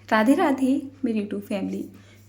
राधे राधे मेरी YouTube family.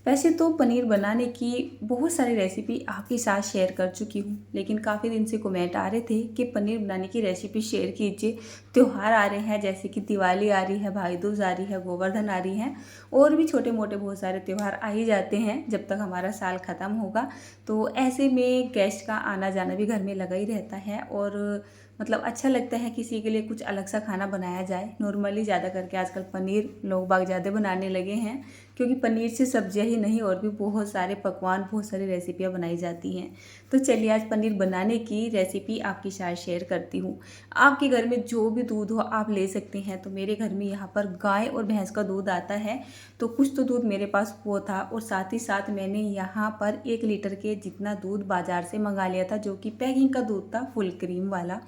वैसे तो पनीर बनाने की बहुत सारी रेसिपी आपके साथ शेयर कर चुकी हूँ, लेकिन काफ़ी दिन से कमेंट आ रहे थे कि पनीर बनाने की रेसिपी शेयर कीजिए। त्यौहार आ रहे हैं, जैसे कि दिवाली आ रही है, भाई दूज आ रही है, गोवर्धन आ रही है, और भी छोटे मोटे बहुत सारे त्यौहार आ ही जाते हैं जब तक हमारा साल ख़त्म होगा। तो ऐसे में गेस्ट का आना जाना भी घर में लगा ही रहता है, और मतलब अच्छा लगता है किसी के लिए कुछ अलग सा खाना बनाया जाए। नॉर्मली ज़्यादा करके आजकल पनीर लोग बाग ज़्यादा बनाने लगे हैं, क्योंकि पनीर से सब्जियां ही नहीं और भी बहुत सारे पकवान, बहुत सारी रेसिपियां बनाई जाती हैं। तो चलिए आज पनीर बनाने की रेसिपी आपके साथ शेयर करती हूँ। आपके घर में जो भी दूध हो आप ले सकते हैं। तो मेरे घर में यहाँ पर गाय और भैंस का दूध आता है, तो कुछ तो दूध मेरे पास वो था, और साथ ही साथ मैंने यहाँ पर 1 लीटर के जितना दूध बाज़ार से मंगा लिया था, जो कि पैकिंग का दूध था, फुल क्रीम वाला।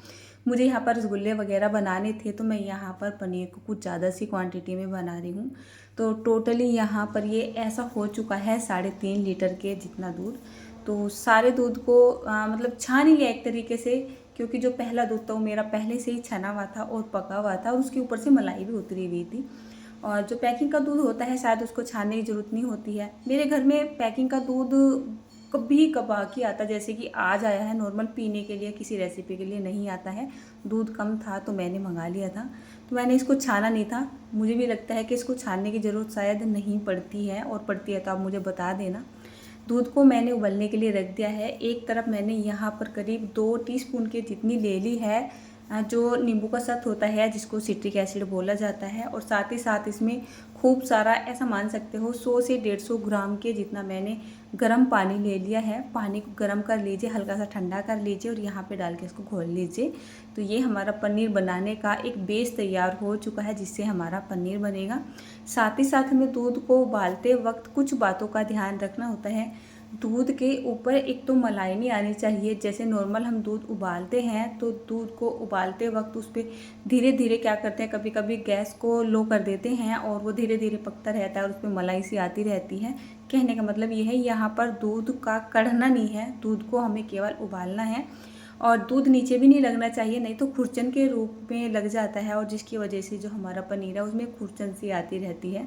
मुझे यहाँ पर रसगुल्ले वगैरह बनाने थे, तो मैं यहाँ पर पनीर को कुछ ज़्यादा सी क्वांटिटी में बना रही हूँ। तो टोटली यहाँ पर ये ऐसा हो चुका है 3.5 लीटर के जितना दूध। तो सारे दूध को मतलब छान ही लिया एक तरीके से, क्योंकि जो पहला दूध था वो मेरा पहले से ही छना हुआ था और पका हुआ था, और उसके ऊपर से मलाई भी उतरी हुई थी। और जो पैकिंग का दूध होता है शायद उसको छानने की ज़रूरत नहीं होती है। मेरे घर में पैकिंग का दूध कभी कभार ही आता, जैसे कि आज आया है, नॉर्मल पीने के लिए किसी रेसिपी के लिए नहीं आता है। दूध कम था तो मैंने मंगा लिया था, तो मैंने इसको छाना नहीं था। मुझे भी लगता है कि इसको छानने की ज़रूरत शायद नहीं पड़ती है, और पड़ती है तो आप मुझे बता देना। दूध को मैंने उबलने के लिए रख दिया है। एक तरफ मैंने यहाँ पर करीब 2 टीस्पून के जितनी ले ली है जो नींबू का सत्व होता है, जिसको सिट्रिक एसिड बोला जाता है, और साथ ही साथ इसमें खूब सारा, ऐसा मान सकते हो 100 से 150 ग्राम के जितना मैंने गर्म पानी ले लिया है। पानी को गर्म कर लीजिए, हल्का सा ठंडा कर लीजिए, और यहाँ पे डाल के इसको घोल लीजिए। तो ये हमारा पनीर बनाने का एक बेस तैयार हो चुका है, जिससे हमारा पनीर बनेगा। साथ ही साथ हमें दूध को उबालते वक्त कुछ बातों का ध्यान रखना होता है। दूध के ऊपर एक तो मलाई नहीं आनी चाहिए। जैसे नॉर्मल हम दूध उबालते हैं, तो दूध को उबालते वक्त उस पर धीरे धीरे क्या करते हैं, कभी कभी गैस को लो कर देते हैं, और वो धीरे धीरे पकता रहता है और उस पर मलाई सी आती रहती है। कहने का मतलब ये है, यहाँ पर दूध का कढ़ना नहीं है, दूध को हमें केवल उबालना है। और दूध नीचे भी नहीं लगना चाहिए, नहीं तो खुरचन के रूप में लग जाता है, और जिसकी वजह से जो हमारा पनीर है उसमें खुरचन सी आती रहती है।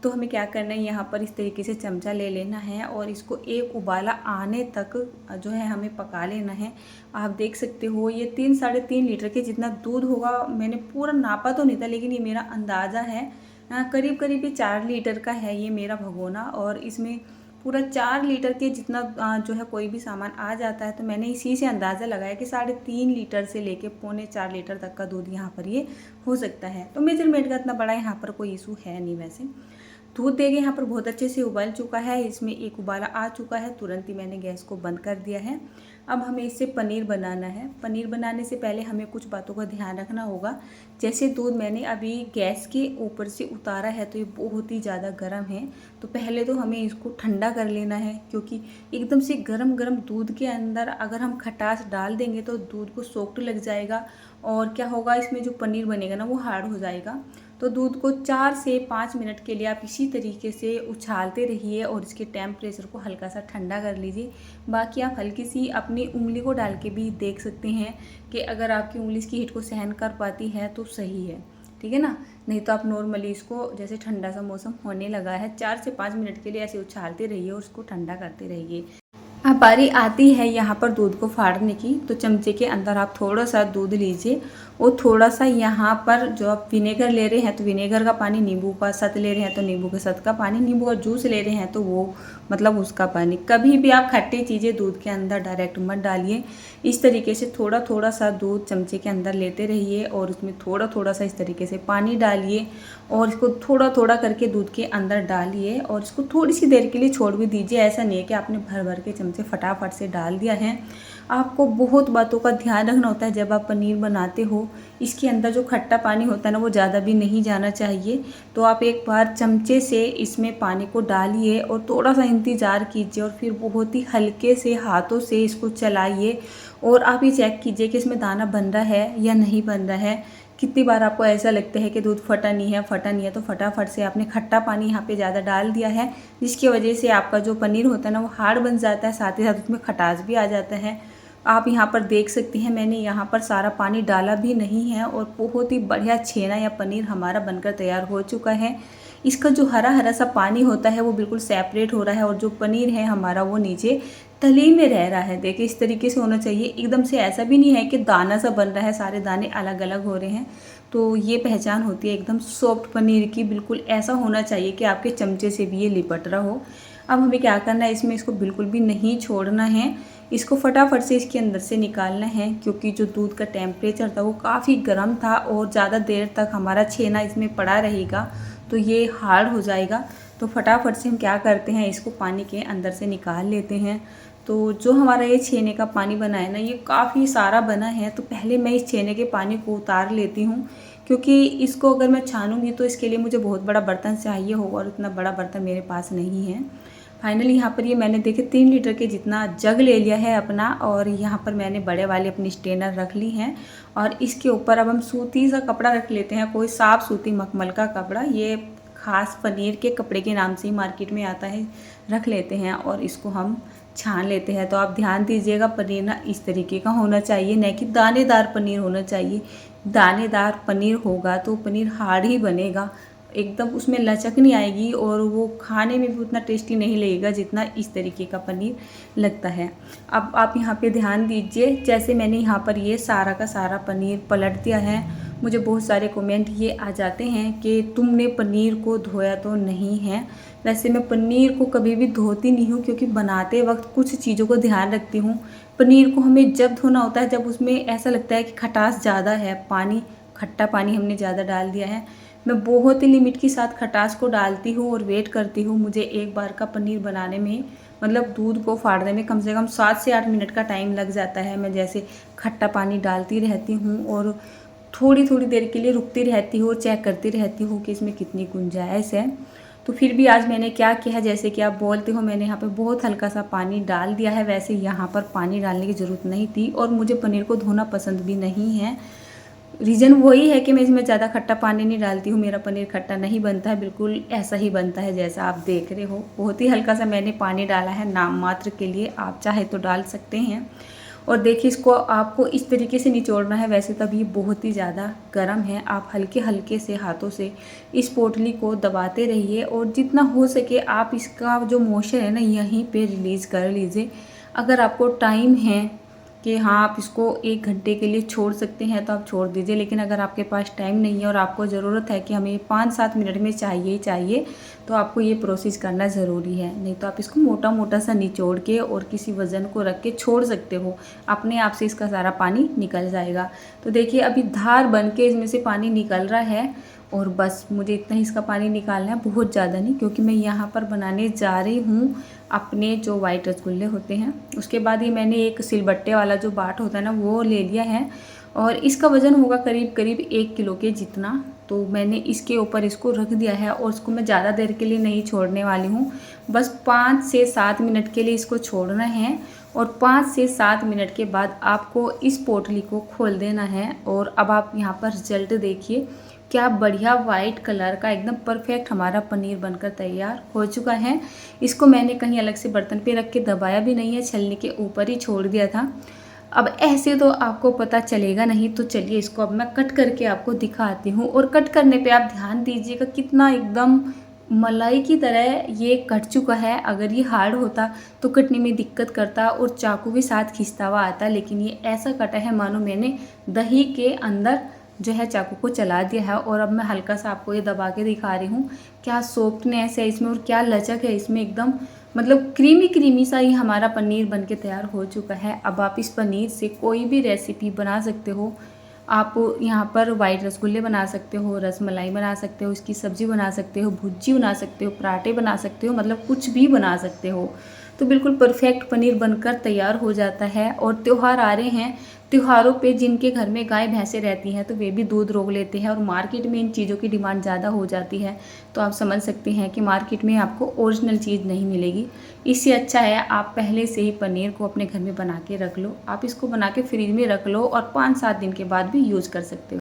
तो हमें क्या करना है, यहाँ पर इस तरीके से चमचा ले लेना है, और इसको एक उबाला आने तक जो है हमें पका लेना है। आप देख सकते हो ये 3-3.5 लीटर के जितना दूध होगा। मैंने पूरा नापा तो नहीं था, लेकिन ये मेरा अंदाज़ा है, करीब करीब ये 4 लीटर का है ये मेरा भगोना। और इसमें पूरा 4 लीटर के जितना जो है कोई भी सामान आ जाता है। तो मैंने इसी से अंदाज़ा लगाया कि 3.5 लीटर से लेके 3.25 लीटर तक का दूध यहाँ पर ये हो सकता है। तो मेजरमेंट का इतना बड़ा यहाँ पर कोई इशू है नहीं। वैसे दूध देखिए यहाँ पर बहुत अच्छे से उबल चुका है, इसमें एक उबाला आ चुका है, तुरंत ही मैंने गैस को बंद कर दिया है। अब हमें इससे पनीर बनाना है। पनीर बनाने से पहले हमें कुछ बातों का ध्यान रखना होगा। जैसे दूध मैंने अभी गैस के ऊपर से उतारा है, तो ये बहुत ही ज़्यादा गर्म है। तो पहले तो हमें इसको ठंडा कर लेना है, क्योंकि एकदम से गरम गरम दूध के अंदर अगर हम खटास डाल देंगे तो दूध को सोक्ट लग जाएगा, और क्या होगा, इसमें जो पनीर बनेगा ना वो हार्ड हो जाएगा। तो दूध को 4 से 5 मिनट के लिए आप इसी तरीके से उछालते रहिए, और इसके टेम्परेचर को हल्का सा ठंडा कर लीजिए। बाकी आप हल्की सी अपनी उंगली को डाल के भी देख सकते हैं कि अगर आपकी उंगली इसकी हीट को सहन कर पाती है तो सही है, ठीक है ना। नहीं तो आप नॉर्मली इसको, जैसे ठंडा सा मौसम होने लगा है, 4 से 5 मिनट के लिए ऐसे उछालते रहिए और उसको ठंडा करते रहिए। अब बारी आती है यहाँ पर दूध को फाड़ने की। तो चमचे के अंदर आप थोड़ा सा दूध लीजिए, और थोड़ा सा यहाँ पर जो आप विनेगर ले रहे हैं तो विनेगर का पानी, नींबू का सत ले रहे हैं तो नींबू के सत का पानी, नींबू का जूस ले रहे हैं तो वो मतलब उसका पानी। कभी भी आप खट्टी चीज़ें दूध के अंदर डायरेक्ट मत डालिए। इस तरीके से थोड़ा थोड़ा सा दूध चमचे के अंदर लेते रहिए, और उसमें थोड़ा थोड़ा सा इस तरीके से पानी डालिए, और इसको थोड़ा थोड़ा करके दूध के अंदर डालिए, और इसको थोड़ी सी देर के लिए छोड़ भी दीजिए। ऐसा नहीं है कि आपने भर भर के चमचे फटाफट से डाल दिया है। आपको बहुत बातों का ध्यान रखना होता है जब आप पनीर बनाते हो। इसके अंदर जो खट्टा पानी होता है ना, वो ज़्यादा भी नहीं जाना चाहिए। तो आप एक बार चमचे से इसमें पानी को डालिए, और थोड़ा सा इंतज़ार कीजिए, और फिर बहुत ही हल्के से हाथों से इसको चलाइए, और आप ये चेक कीजिए कि इसमें दाना बन रहा है या नहीं बन रहा है। कितनी बार आपको ऐसा लगता है कि दूध फटा नहीं है, तो फटाफट से आपने खट्टा पानी यहाँ पे ज़्यादा डाल दिया है, जिसकी वजह से आपका जो पनीर होता है ना वो हार्ड बन जाता है, साथ ही साथ उसमें खटास भी आ जाता है। आप यहाँ पर देख सकते हैं, मैंने यहाँ पर सारा पानी डाला भी नहीं है, और बहुत ही बढ़िया छेना या पनीर हमारा बनकर तैयार हो चुका है। इसका जो हरा हरा सा पानी होता है वो बिल्कुल सेपरेट हो रहा है और जो पनीर है हमारा वो नीचे तली में रह रहा है। देखिए इस तरीके से होना चाहिए, एकदम से ऐसा भी नहीं है कि दाना सा बन रहा है, सारे दाने अलग अलग हो रहे हैं। तो ये पहचान होती है एकदम सॉफ्ट पनीर की, बिल्कुल ऐसा होना चाहिए कि आपके चमचे से भी ये लिपट रहा हो। अब हमें क्या करना है, इसमें इसको बिल्कुल भी नहीं छोड़ना है, इसको फटाफट से इसके अंदर से निकालना है, क्योंकि जो दूध का टेम्परेचर था वो काफ़ी गर्म था और ज़्यादा देर तक हमारा छेना इसमें पड़ा रहेगा तो ये हार्ड हो जाएगा। तो फटाफट से हम क्या करते हैं, इसको पानी के अंदर से निकाल लेते हैं। तो जो हमारा ये छेने का पानी बना है ना, ये काफ़ी सारा बना है। तो पहले मैं इस छेने के पानी को उतार लेती हूँ, क्योंकि इसको अगर मैं छानूंगी तो इसके लिए मुझे बहुत बड़ा बर्तन चाहिए होगा और उतना बड़ा बर्तन मेरे पास नहीं है। फाइनली यहाँ पर ये मैंने देखे 3 लीटर के जितना जग ले लिया है अपना, और यहाँ पर मैंने बड़े वाले अपनी स्ट्रेनर रख ली हैं। और इसके ऊपर अब हम सूती सा कपड़ा रख लेते हैं, कोई साफ सूती मखमल का कपड़ा, ये खास पनीर के कपड़े के नाम से ही मार्केट में आता है, रख लेते हैं और इसको हम छान लेते हैं। तो आप ध्यान दीजिएगा, पनीर ना इस तरीके का होना चाहिए, न कि दानेदार पनीर होना चाहिए। दानेदार पनीर होगा तो पनीर हार्ड ही बनेगा, एकदम उसमें लचक नहीं आएगी और वो खाने में भी उतना टेस्टी नहीं लगेगा जितना इस तरीके का पनीर लगता है। अब आप यहाँ पे ध्यान दीजिए, जैसे मैंने यहाँ पर ये सारा का सारा पनीर पलट दिया है, मुझे बहुत सारे कमेंट ये आ जाते हैं कि तुमने पनीर को धोया तो नहीं है। वैसे मैं पनीर को कभी भी धोती नहीं हूँ, क्योंकि बनाते वक्त कुछ चीज़ों को ध्यान रखती हूँ। पनीर को हमें जब धोना होता है जब उसमें ऐसा लगता है कि खटास ज़्यादा है, पानी खट्टा पानी हमने ज़्यादा डाल दिया है। मैं बहुत ही लिमिट के साथ खटास को डालती हूँ और वेट करती हूँ। मुझे एक बार का पनीर बनाने में, मतलब दूध को फाड़ने में कम से कम 7 से 8 मिनट का टाइम लग जाता है। मैं जैसे खट्टा पानी डालती रहती हूँ और थोड़ी थोड़ी देर के लिए रुकती रहती हूँ और चेक करती रहती हूँ कि इसमें कितनी गुंजाइश है। तो फिर भी आज मैंने क्या किया है, जैसे कि आप बोलते हो, मैंने यहाँ पे बहुत हल्का सा पानी डाल दिया है। वैसे यहाँ पर पानी डालने की ज़रूरत नहीं थी और मुझे पनीर को धोना पसंद भी नहीं है। रीज़न वही है कि मैं इसमें ज़्यादा खट्टा पानी नहीं डालती हूँ, मेरा पनीर खट्टा नहीं बनता है, बिल्कुल ऐसा ही बनता है जैसा आप देख रहे हो। बहुत ही हल्का सा मैंने पानी डाला है नाम मात्र के लिए, आप चाहे तो डाल सकते हैं। और देखिए इसको आपको इस तरीके से निचोड़ना है, वैसे तब ये बहुत ही ज़्यादा गर्म है। आप हल्के हल्के से हाथों से इस पोटली को दबाते रहिए और जितना हो सके आप इसका जो मोशन है ना यहीं पे रिलीज़ कर लीजिए। अगर आपको टाइम है कि हाँ आप इसको 1 घंटे के लिए छोड़ सकते हैं तो आप छोड़ दीजिए, लेकिन अगर आपके पास टाइम नहीं है और आपको ज़रूरत है कि हमें 5-7 मिनट में चाहिए ही चाहिए, तो आपको ये प्रोसेस करना ज़रूरी है। नहीं तो आप इसको मोटा मोटा सा निचोड़ के और किसी वज़न को रख के छोड़ सकते हो, अपने आप से इसका सारा पानी निकल जाएगा। तो देखिए अभी धार बन के इसमें से पानी निकल रहा है और बस मुझे इतना ही इसका पानी निकालना है, बहुत ज़्यादा नहीं, क्योंकि मैं यहाँ पर बनाने जा रही हूँ अपने जो वाइट रसगुल्ले होते हैं। उसके बाद ये मैंने एक सिलबट्टे वाला जो बाट होता है ना वो ले लिया है और इसका वज़न होगा करीब करीब 1 किलो के जितना। तो मैंने इसके ऊपर इसको रख दिया है और इसको मैं ज़्यादा देर के लिए नहीं छोड़ने वाली हूँ, बस 5 से 7 मिनट के लिए इसको छोड़ना है। और 5 से 7 मिनट के बाद आपको इस पोटली को खोल देना है और अब आप यहाँ पर रिजल्ट देखिए, क्या बढ़िया वाइट कलर का एकदम परफेक्ट हमारा पनीर बनकर तैयार हो चुका है। इसको मैंने कहीं अलग से बर्तन पे रख के दबाया भी नहीं है, छलनी के ऊपर ही छोड़ दिया था। अब ऐसे तो आपको पता चलेगा नहीं, तो चलिए इसको अब मैं कट करके आपको दिखाती हूँ। और कट करने पे आप ध्यान दीजिएगा कितना एकदम मलाई की तरह ये कट चुका है। अगर ये हार्ड होता तो कटने में दिक्कत करता और चाकू के साथ खिंचता हुआ आता, लेकिन ये ऐसा कटा है मानो मैंने दही के अंदर जो है चाकू को चला दिया है। और अब मैं हल्का सा आपको ये दबा के दिखा रही हूँ, क्या सॉफ्टनेस है इसमें और क्या लचक है इसमें, एकदम मतलब क्रीमी क्रीमी सा ही हमारा पनीर बन के तैयार हो चुका है। अब आप इस पनीर से कोई भी रेसिपी बना सकते हो। आप यहाँ पर वाइट रसगुल्ले बना सकते हो, रसमलाई बना सकते हो, इसकी सब्ज़ी बना सकते हो, भुर्जी बना सकते हो, पराठे बना सकते हो, मतलब कुछ भी बना सकते हो। तो बिल्कुल परफेक्ट पनीर बनकर तैयार हो जाता है। और त्यौहार आ रहे हैं, त्योहारों पे जिनके घर में गाय भैंसें रहती हैं तो वे भी दूध रोक लेते हैं और मार्केट में इन चीज़ों की डिमांड ज़्यादा हो जाती है। तो आप समझ सकते हैं कि मार्केट में आपको ओरिजिनल चीज़ नहीं मिलेगी। इससे अच्छा है आप पहले से ही पनीर को अपने घर में बना के रख लो, आप इसको बना के फ्रिज में रख लो और 5-7 दिन के बाद भी यूज़ कर सकते हो।